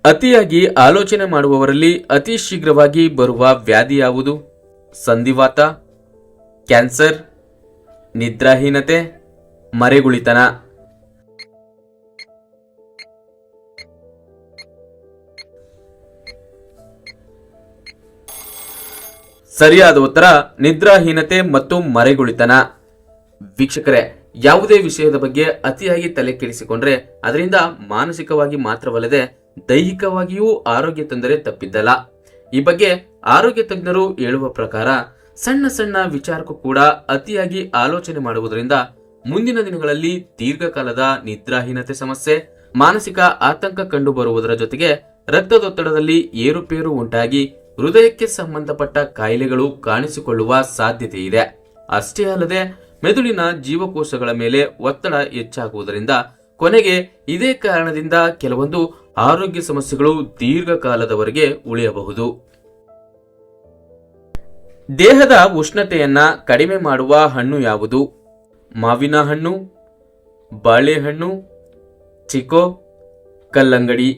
ಅತಿಯಾಗಿ ಆಲೋಚನೆ ಮಾಡುವವರಲ್ಲಿ ಅತಿ ಶೀಘ್ರವಾಗಿ ಬರುವ ವ್ಯಾಧಿ ಯಾವುದು? ಸಂಧಿವಾತ, ಕ್ಯಾನ್ಸರ್, ನಿದ್ರಾಹೀನತೆ, ಮರೆಗುಳಿತನ. ಸರಿಯಾದ ಉತ್ತರ ನಿದ್ರಾಹೀನತೆ ಮತ್ತು ಮರೆಗುಳಿತನ. ವೀಕ್ಷಕರೇ, ಯಾವುದೇ ವಿಷಯದ ಬಗ್ಗೆ ಅತಿಯಾಗಿ ತಲೆ ಕೆಡಿಸಿಕೊಂಡ್ರೆ ಅದರಿಂದ ಮಾನಸಿಕವಾಗಿ ಮಾತ್ರವಲ್ಲದೆ ದೈಹಿಕವಾಗಿಯೂ ಆರೋಗ್ಯ ತೊಂದರೆ ತಪ್ಪಿದ್ದಲ್ಲ. ಈ ಬಗ್ಗೆ ಆರೋಗ್ಯ ತಜ್ಞರು ಹೇಳುವ ಪ್ರಕಾರ ಸಣ್ಣ ಸಣ್ಣ ವಿಚಾರಕ್ಕೂ ಕೂಡ ಅತಿಯಾಗಿ ಆಲೋಚನೆ ಮಾಡುವುದರಿಂದ ಮುಂದಿನ ದಿನಗಳಲ್ಲಿ ದೀರ್ಘಕಾಲದ ನಿದ್ರಾಹೀನತೆ ಸಮಸ್ಯೆ, ಮಾನಸಿಕ ಆತಂಕ ಕಂಡು ಬರುವುದರ ಜೊತೆಗೆ ರಕ್ತದೊತ್ತಡದಲ್ಲಿ ಏರುಪೇರು ಉಂಟಾಗಿ ಹೃದಯಕ್ಕೆ ಸಂಬಂಧಪಟ್ಟ ಕಾಯಿಲೆಗಳು ಕಾಣಿಸಿಕೊಳ್ಳುವ ಸಾಧ್ಯತೆ ಇದೆ. ಅಷ್ಟೇ ಅಲ್ಲದೆ ಮೆದುಳಿನ ಜೀವಕೋಶಗಳ ಮೇಲೆ ಒತ್ತಡ ಹೆಚ್ಚಾಗುವುದರಿಂದ ಕೊನೆಗೆ ಇದೇ ಕಾರಣದಿಂದ ಕೆಲವೊಂದು ಆರೋಗ್ಯ ಸಮಸ್ಯೆಗಳು ದೀರ್ಘಕಾಲದವರೆಗೆ ಉಳಿಯಬಹುದು. ದೇಹದ ಉಷ್ಣತೆಯನ್ನ ಕಡಿಮೆ ಮಾಡುವ ಹಣ್ಣು ಯಾವುದು? ಮಾವಿನ ಹಣ್ಣು, ಬಾಳೆಹಣ್ಣು, ಚಿಕೋ, ಕಲ್ಲಂಗಡಿ.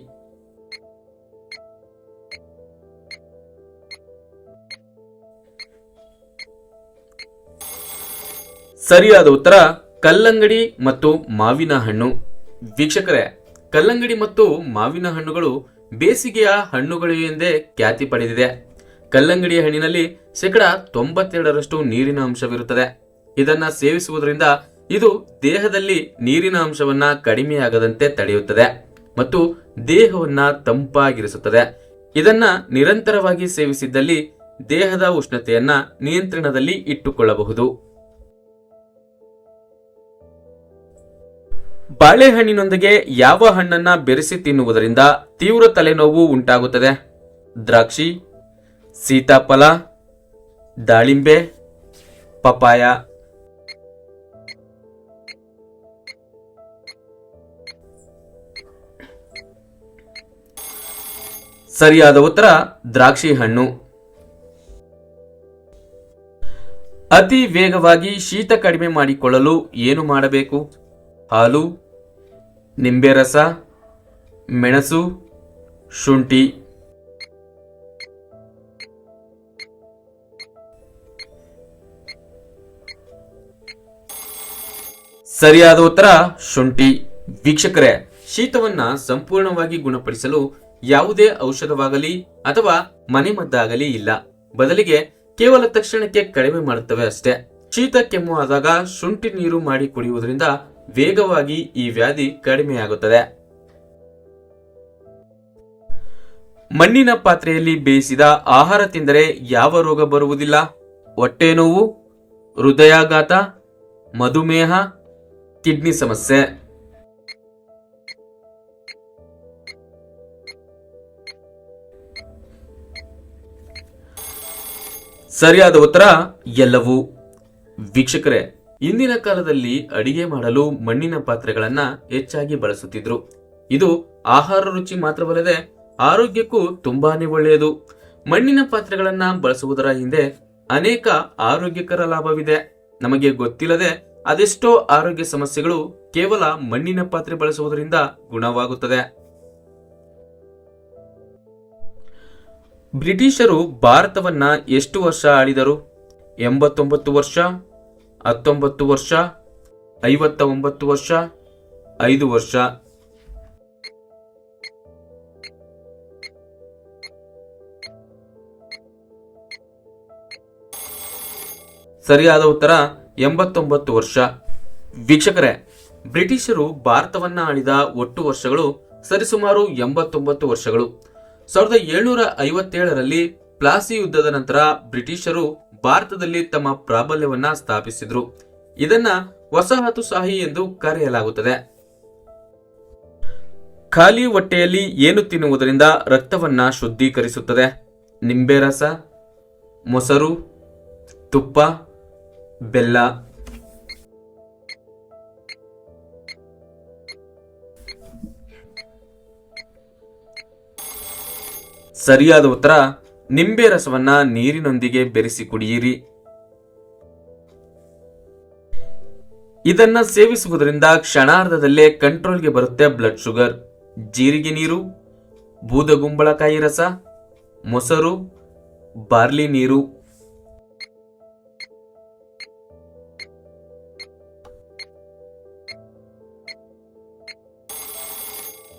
ಸರಿಯಾದ ಉತ್ತರ ಕಲ್ಲಂಗಡಿ ಮತ್ತು ಮಾವಿನ ಹಣ್ಣು. ವೀಕ್ಷಕರೇ, ಕಲ್ಲಂಗಡಿ ಮತ್ತು ಮಾವಿನ ಹಣ್ಣುಗಳು ಬೇಸಿಗೆಯ ಹಣ್ಣುಗಳು ಎಂದೇ ಖ್ಯಾತಿ ಪಡೆದಿದೆ. ಕಲ್ಲಂಗಡಿ ಹಣ್ಣಿನಲ್ಲಿ 92% ನೀರಿನ ಅಂಶವಿರುತ್ತದೆ. ಇದನ್ನ ಸೇವಿಸುವುದರಿಂದ ಇದು ದೇಹದಲ್ಲಿ ನೀರಿನ ಅಂಶವನ್ನ ಕಡಿಮೆಯಾಗದಂತೆ ತಡೆಯುತ್ತದೆ ಮತ್ತು ದೇಹವನ್ನ ತಂಪಾಗಿರಿಸುತ್ತದೆ. ಇದನ್ನ ನಿರಂತರವಾಗಿ ಸೇವಿಸಿದ್ದಲ್ಲಿ ದೇಹದ ಉಷ್ಣತೆಯನ್ನ ನಿಯಂತ್ರಣದಲ್ಲಿ ಇಟ್ಟುಕೊಳ್ಳಬಹುದು. ಬಾಳೆಹಣ್ಣಿನೊಂದಿಗೆ ಯಾವ ಹಣ್ಣನ್ನ ಬೆರೆಸಿ ತಿನ್ನುವುದರಿಂದ ತೀವ್ರ ತಲೆನೋವು ಉಂಟಾಗುತ್ತದೆ? ದ್ರಾಕ್ಷಿ, ಸೀತಾಫಲ, ದಾಳಿಂಬೆ, ಪಪಾಯ. ಸರಿಯಾದ ಉತ್ತರ ದ್ರಾಕ್ಷಿ ಹಣ್ಣು. ಅತಿ ವೇಗವಾಗಿ ಶೀತ ಕಡಿಮೆ ಮಾಡಿಕೊಳ್ಳಲು ಏನು ಮಾಡಬೇಕು? ಹಾಲು, ನಿಂಬೆ ರಸ, ಮೆಣಸು, ಶುಂಠಿ. ಸರಿಯಾದ ಉತ್ತರ ಶುಂಠಿ. ವೀಕ್ಷಕರೇ, ಶೀತವನ್ನ ಸಂಪೂರ್ಣವಾಗಿ ಗುಣಪಡಿಸಲು ಯಾವುದೇ ಔಷಧವಾಗಲಿ ಅಥವಾ ಮನೆಮದ್ದಾಗಲಿ ಇಲ್ಲ. ಬದಲಿಗೆ ಕೇವಲ ತಕ್ಷಣಕ್ಕೆ ಕಡಿಮೆ ಮಾಡುತ್ತವೆ ಅಷ್ಟೇ. ಶೀತ ಕೆಮ್ಮು ಆದಾಗ ಶುಂಠಿ ನೀರು ಮಾಡಿ ಕುಡಿಯುವುದರಿಂದ ವೇಗವಾಗಿ ಈ ವ್ಯಾಧಿ ಕಡಿಮೆಯಾಗುತ್ತದೆ. ಮಣ್ಣಿನ ಪಾತ್ರೆಯಲ್ಲಿ ಬೇಯಿಸಿದ ಆಹಾರ ತಿಂದರೆ ಯಾವ ರೋಗ ಬರುವುದಿಲ್ಲ? ಹೊಟ್ಟೆ ನೋವು, ಹೃದಯಾಘಾತ, ಮಧುಮೇಹ, ಕಿಡ್ನಿ ಸಮಸ್ಯೆ. ಸರಿಯಾದ ಉತ್ತರ ಎಲ್ಲವೂ. ವೀಕ್ಷಕರೇ, ಇಂದಿನ ಕಾಲದಲ್ಲಿ ಅಡಿಗೆ ಮಾಡಲು ಮಣ್ಣಿನ ಪಾತ್ರೆಗಳನ್ನ ಹೆಚ್ಚಾಗಿ ಬಳಸುತ್ತಿದ್ರು. ಇದು ಆಹಾರ ರುಚಿ ಮಾತ್ರವಲ್ಲದೆ ಆರೋಗ್ಯಕ್ಕೂ ತುಂಬಾನೇ ಒಳ್ಳೆಯದು. ಮಣ್ಣಿನ ಪಾತ್ರೆಗಳನ್ನ ಬಳಸುವುದರ ಹಿಂದೆ ಅನೇಕ ಆರೋಗ್ಯಕರ ಲಾಭವಿದೆ. ನಮಗೆ ಗೊತ್ತಿಲ್ಲದೆ ಅದೆಷ್ಟೋ ಆರೋಗ್ಯ ಸಮಸ್ಯೆಗಳು ಕೇವಲ ಮಣ್ಣಿನ ಪಾತ್ರೆ ಬಳಸುವುದರಿಂದ ಗುಣವಾಗುತ್ತದೆ. ಬ್ರಿಟಿಷರು ಭಾರತವನ್ನ ಎಷ್ಟು ವರ್ಷ ಆಳಿದರು? 89 ವರ್ಷ, 19 ವರ್ಷ, 59 ವರ್ಷ, 5 ವರ್ಷ. ಸರಿಯಾದ ಉತ್ತರ 89 ವರ್ಷ. ವೀಕ್ಷಕರೇ, ಬ್ರಿಟಿಷರು ಭಾರತವನ್ನ ಆಳಿದ ಒಟ್ಟು ವರ್ಷಗಳು ಸರಿಸುಮಾರು 89 ವರ್ಷಗಳು. 1757ರಲ್ಲಿ ಪ್ಲಾಸಿ ಯುದ್ಧದ ನಂತರ ಬ್ರಿಟಿಷರು ಭಾರತದಲ್ಲಿ ತಮ್ಮ ಪ್ರಾಬಲ್ಯವನ್ನ ಸ್ಥಾಪಿಸಿದ್ರು. ಇದನ್ನ ವಸಾಹತುಶಾಹಿ ಎಂದು ಕರೆಯಲಾಗುತ್ತದೆ. ಖಾಲಿ ಹೊಟ್ಟೆಯಲ್ಲಿ ಏನು ತಿನ್ನುವುದರಿಂದ ರಕ್ತವನ್ನ ಶುದ್ಧೀಕರಿಸುತ್ತದೆ? ನಿಂಬೆ ರಸ, ಮೊಸರು, ತುಪ್ಪ, ಬೆಲ್ಲ. ಸರಿಯಾದ ಉತ್ತರ ನಿಂಬೆ ರಸವನ್ನ ನೀರಿನೊಂದಿಗೆ ಬೆರೆಸಿ ಕುಡಿಯಿರಿ. ಇದನ್ನ ಸೇವಿಸುವುದರಿಂದ ಕ್ಷಣಾರ್ಧದಲ್ಲೇ ಕಂಟ್ರೋಲ್ಗೆ ಬರುತ್ತೆ ಬ್ಲಡ್ ಶುಗರ್. ಜೀರಿಗೆ ನೀರು, ಬೂದಗುಂಬಳಕಾಯಿ ರಸ, ಮೊಸರು, ಬಾರ್ಲಿ ನೀರು.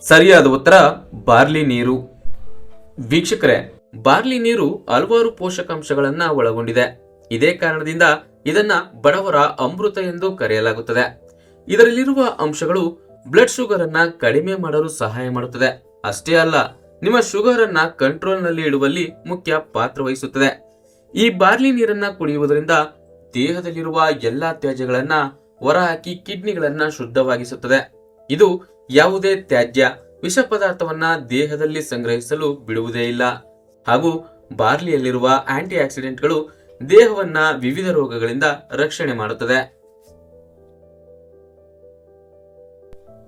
ಸರಿಯಾದ ಉತ್ತರ ಬಾರ್ಲಿ ನೀರು. ವೀಕ್ಷಕರೇ, ಬಾರ್ಲಿ ನೀರು ಹಲವಾರು ಪೋಷಕಾಂಶಗಳನ್ನ ಒಳಗೊಂಡಿದೆ. ಇದೇ ಕಾರಣದಿಂದ ಇದನ್ನ ಬಡವರ ಅಮೃತ ಎಂದು ಕರೆಯಲಾಗುತ್ತದೆ. ಇದರಲ್ಲಿರುವ ಅಂಶಗಳು ಬ್ಲಡ್ ಶುಗರ್ ಅನ್ನ ಕಡಿಮೆ ಮಾಡಲು ಸಹಾಯ ಮಾಡುತ್ತದೆ. ಅಷ್ಟೇ ಅಲ್ಲ, ನಿಮ್ಮ ಶುಗರ್ ಅನ್ನ ಕಂಟ್ರೋಲ್ ನಲ್ಲಿ ಇಡುವಲ್ಲಿ ಮುಖ್ಯ ಪಾತ್ರ ವಹಿಸುತ್ತದೆ. ಈ ಬಾರ್ಲಿ ನೀರನ್ನ ಕುಡಿಯುವುದರಿಂದ ದೇಹದಲ್ಲಿರುವ ಎಲ್ಲಾ ತ್ಯಾಜ್ಯಗಳನ್ನ ಹೊರಹಾಕಿ ಕಿಡ್ನಿಗಳನ್ನ ಶುದ್ಧವಾಗಿಸುತ್ತದೆ. ಇದು ಯಾವುದೇ ತ್ಯಾಜ್ಯ ವಿಷ ಪದಾರ್ಥವನ್ನ ದೇಹದಲ್ಲಿ ಸಂಗ್ರಹಿಸಲು ಬಿಡುವುದೇ ಇಲ್ಲ. ಹಾಗೂ ಬಾರ್ಲಿಯಲ್ಲಿರುವ ಆಂಟಿ ಆಕ್ಸಿಡೆಂಟ್ಗಳು ದೇಹವನ್ನ ವಿವಿಧ ರೋಗಗಳಿಂದ ರಕ್ಷಣೆ ಮಾಡುತ್ತದೆ.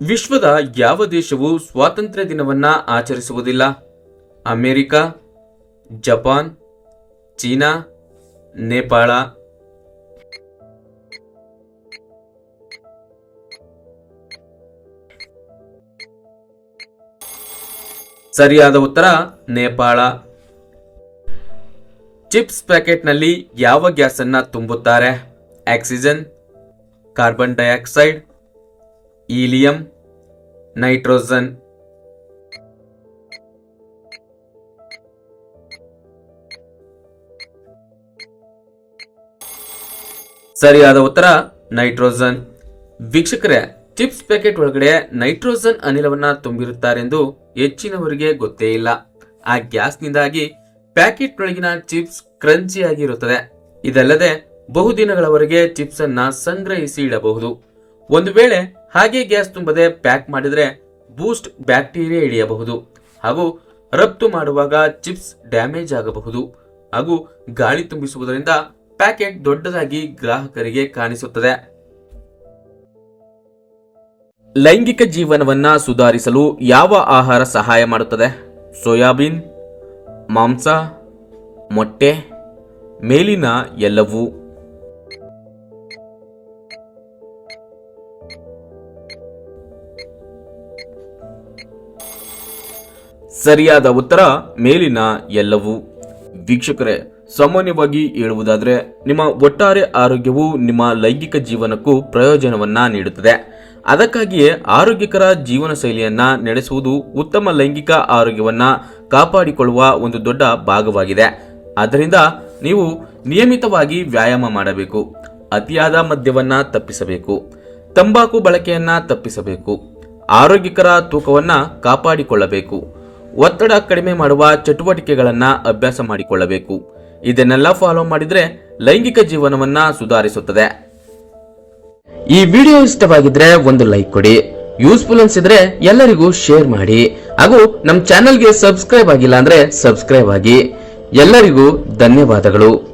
ವಿಶ್ವದ ಯಾವ ದೇಶವು ಸ್ವಾತಂತ್ರ್ಯ ದಿನವನ್ನ ಆಚರಿಸುವುದಿಲ್ಲ? America, Japan, China, Nepal. ಸರಿಯಾದ ಉತ್ತರ ನೇಪಾಳ. ಚಿಪ್ಸ್ ಪ್ಯಾಕೆಟ್ನಲ್ಲಿ ಯಾವ ಗ್ಯಾಸ್ ಅನ್ನ ತುಂಬುತ್ತಾರೆ? Oxygen, carbon dioxide, helium, nitrogen. ಸರಿಯಾದ ಉತ್ತರ ನೈಟ್ರೋಜನ್. ವೀಕ್ಷಕರೇ, ಚಿಪ್ಸ್ ಪ್ಯಾಕೆಟ್ ಒಳಗಡೆ ನೈಟ್ರೋಜನ್ ಅನಿಲವನ್ನ ತುಂಬಿರುತ್ತಾರೆಂದು ಹೆಚ್ಚಿನವರಿಗೆ ಗೊತ್ತೇ ಇಲ್ಲ. ಆ ಗ್ಯಾಸ್ನಿಂದಾಗಿ ಪ್ಯಾಕೆಟ್ ಒಳಗಿನ ಚಿಪ್ಸ್ ಕ್ರಂಚಿ ಆಗಿರುತ್ತದೆ. ಇದಲ್ಲದೆ ಬಹುದಿನಗಳವರೆಗೆ ಚಿಪ್ಸ್ ಅನ್ನ ಸಂಗ್ರಹಿಸಿ ಇಡಬಹುದು. ಒಂದು ವೇಳೆ ಹಾಗೆ ಗ್ಯಾಸ್ ತುಂಬದೆ ಪ್ಯಾಕ್ ಮಾಡಿದ್ರೆ ಬೂಸ್ಟ್ ಬ್ಯಾಕ್ಟೀರಿಯಾ ಹಿಡಿಯಬಹುದು ಹಾಗೂ ರಫ್ತು ಮಾಡುವಾಗ ಚಿಪ್ಸ್ ಡ್ಯಾಮೇಜ್ ಆಗಬಹುದು. ಹಾಗೂ ಗಾಳಿ ತುಂಬಿಸುವುದರಿಂದ ಪ್ಯಾಕೆಟ್ ದೊಡ್ಡದಾಗಿ ಗ್ರಾಹಕರಿಗೆ ಕಾಣಿಸುತ್ತದೆ. ಲೈಂಗಿಕ ಜೀವನವನ್ನ ಸುಧಾರಿಸಲು ಯಾವ ಆಹಾರ ಸಹಾಯ ಮಾಡುತ್ತದೆ? ಸೋಯಾಬೀನ್, ಮಾಂಸ, ಮೊಟ್ಟೆ, ಮೇಲಿನ ಎಲ್ಲವೂ. ಸರಿಯಾದ ಉತ್ತರ ಮೇಲಿನ ಎಲ್ಲವೂ. ವೀಕ್ಷಕರೇ, ಸಾಮಾನ್ಯವಾಗಿ ಹೇಳುವುದಾದ್ರೆ ನಿಮ್ಮ ಒಟ್ಟಾರೆ ಆರೋಗ್ಯವು ನಿಮ್ಮ ಲೈಂಗಿಕ ಜೀವನಕ್ಕೂ ಪ್ರಯೋಜನವನ್ನ ನೀಡುತ್ತದೆ. ಅದಕ್ಕಾಗಿಯೇ ಆರೋಗ್ಯಕರ ಜೀವನ ಶೈಲಿಯನ್ನ ನಡೆಸುವುದು ಉತ್ತಮ ಲೈಂಗಿಕ ಆರೋಗ್ಯವನ್ನ ಕಾಪಾಡಿಕೊಳ್ಳುವ ಒಂದು ದೊಡ್ಡ ಭಾಗವಾಗಿದೆ. ಆದ್ದರಿಂದ ನೀವು ನಿಯಮಿತವಾಗಿ ವ್ಯಾಯಾಮ ಮಾಡಬೇಕು, ಅತಿಯಾದ ಮದ್ಯವನ್ನ ತಪ್ಪಿಸಬೇಕು, ತಂಬಾಕು ಬಳಕೆಯನ್ನ ತಪ್ಪಿಸಬೇಕು, ಆರೋಗ್ಯಕರ ತೂಕವನ್ನ ಕಾಪಾಡಿಕೊಳ್ಳಬೇಕು, ಒತ್ತಡ ಕಡಿಮೆ ಮಾಡುವ ಚಟುವಟಿಕೆಗಳನ್ನ ಅಭ್ಯಾಸ ಮಾಡಿಕೊಳ್ಳಬೇಕು. ಇದನ್ನೆಲ್ಲ ಫಾಲೋ ಮಾಡಿದ್ರೆ ಲೈಂಗಿಕ ಜೀವನವನ್ನ ಸುಧಾರಿಸುತ್ತದೆ. ಈ ವಿಡಿಯೋ ಇಷ್ಟವಾಗಿದ್ರೆ ಒಂದು ಲೈಕ್ ಕೊಡಿ, ಯೂಸ್ಫುಲ್ ಅನ್ಸಿದ್ರೆ ಎಲ್ಲರಿಗೂ ಶೇರ್ ಮಾಡಿ, ಹಾಗೂ ನಮ್ಮ ಚಾನೆಲ್ಗೆ ಸಬ್ಸ್ಕ್ರೈಬ್ ಆಗಿಲ್ಲ ಅಂದ್ರೆ ಸಬ್ಸ್ಕ್ರೈಬ್ ಆಗಿ. ಎಲ್ಲರಿಗೂ ಧನ್ಯವಾದಗಳು.